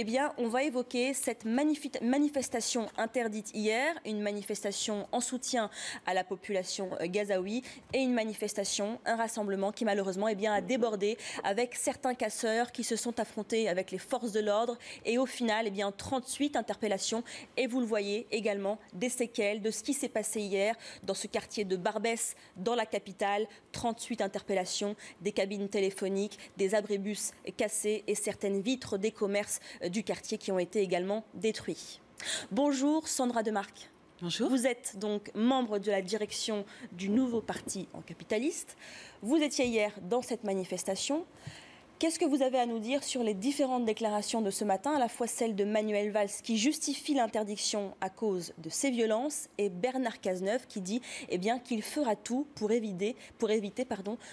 Eh bien, on va évoquer cette manifestation interdite hier, une manifestation en soutien à la population gazaoui et une manifestation, un rassemblement qui malheureusement a débordé avec certains casseurs qui se sont affrontés avec les forces de l'ordre et au final, 38 interpellations et vous le voyez également des séquelles de ce qui s'est passé hier dans ce quartier de Barbès, dans la capitale, 38 interpellations, des cabines téléphoniques, des abribus cassés et certaines vitres des commerces du quartier qui ont été également détruits. Bonjour Sandra Demarque. Bonjour. Vous êtes donc membre de la direction du nouveau parti en capitaliste. Vous étiez hier dans cette manifestation. Qu'est-ce que vous avez à nous dire sur les différentes déclarations de ce matin, à la fois celle de Manuel Valls qui justifie l'interdiction à cause de ces violences et Bernard Cazeneuve qui dit qu'il fera tout pour éviter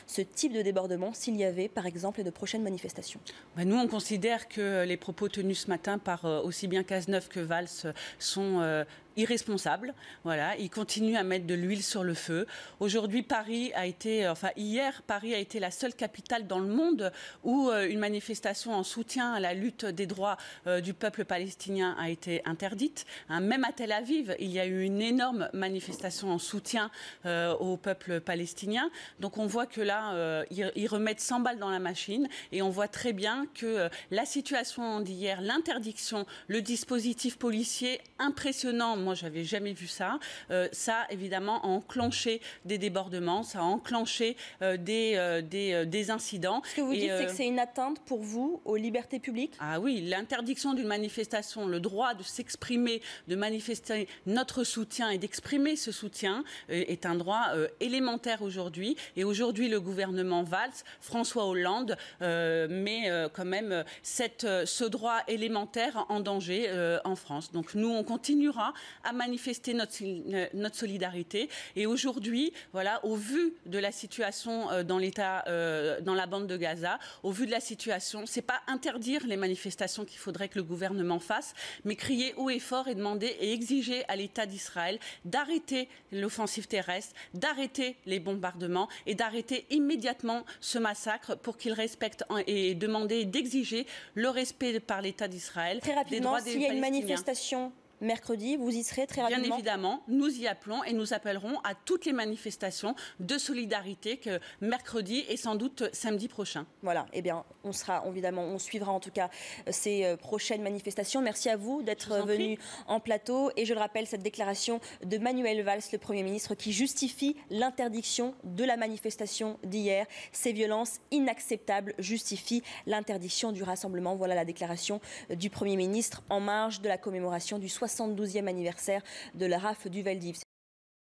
ce type de débordement s'il y avait par exemple de prochaines manifestations. Nous, on considère que les propos tenus ce matin par aussi bien Cazeneuve que Valls sont irresponsables. Voilà, ils continuent à mettre de l'huile sur le feu. Aujourd'hui, hier, Paris a été la seule capitale dans le monde où une manifestation en soutien à la lutte des droits du peuple palestinien a été interdite. Même à Tel Aviv, il y a eu une énorme manifestation en soutien au peuple palestinien. Donc on voit que là, ils remettent 100 balles dans la machine et on voit très bien que la situation d'hier, l'interdiction, le dispositif policier impressionnant, moi j'avais jamais vu ça, ça évidemment a enclenché des débordements, ça a enclenché des incidents. Ce que vous dites, c'est que c'est une atteinte pour vous aux libertés publiques? Ah oui, l'interdiction d'une manifestation, le droit de s'exprimer, de manifester notre soutien et d'exprimer ce soutien est un droit élémentaire aujourd'hui. Et aujourd'hui, le gouvernement Valls, François Hollande, met quand même ce droit élémentaire en danger en France. Donc nous, on continuera à manifester notre solidarité. Et aujourd'hui, voilà, au vu de la situation dans la bande de Gaza, au vu de la situation, c'est pas interdire les manifestations qu'il faudrait que le gouvernement fasse, mais crier haut et fort et demander et exiger à l'État d'Israël d'arrêter l'offensive terrestre, d'arrêter les bombardements et d'arrêter immédiatement ce massacre pour qu'il respecte et demander d'exiger le respect par l'État d'Israël des droits des Palestiniens. S'il y a une manifestation mercredi, vous y serez très rapidement? Bien évidemment, nous y appelons et nous appellerons à toutes les manifestations de solidarité que mercredi et sans doute samedi prochain. Voilà, on suivra en tout cas ces prochaines manifestations. Merci à vous d'être venu en plateau. Et je le rappelle, cette déclaration de Manuel Valls, le Premier ministre, qui justifie l'interdiction de la manifestation d'hier. Ces violences inacceptables justifient l'interdiction du rassemblement. Voilà la déclaration du Premier ministre en marge de la commémoration du 72e anniversaire de la rafle du Vel d'Hiv.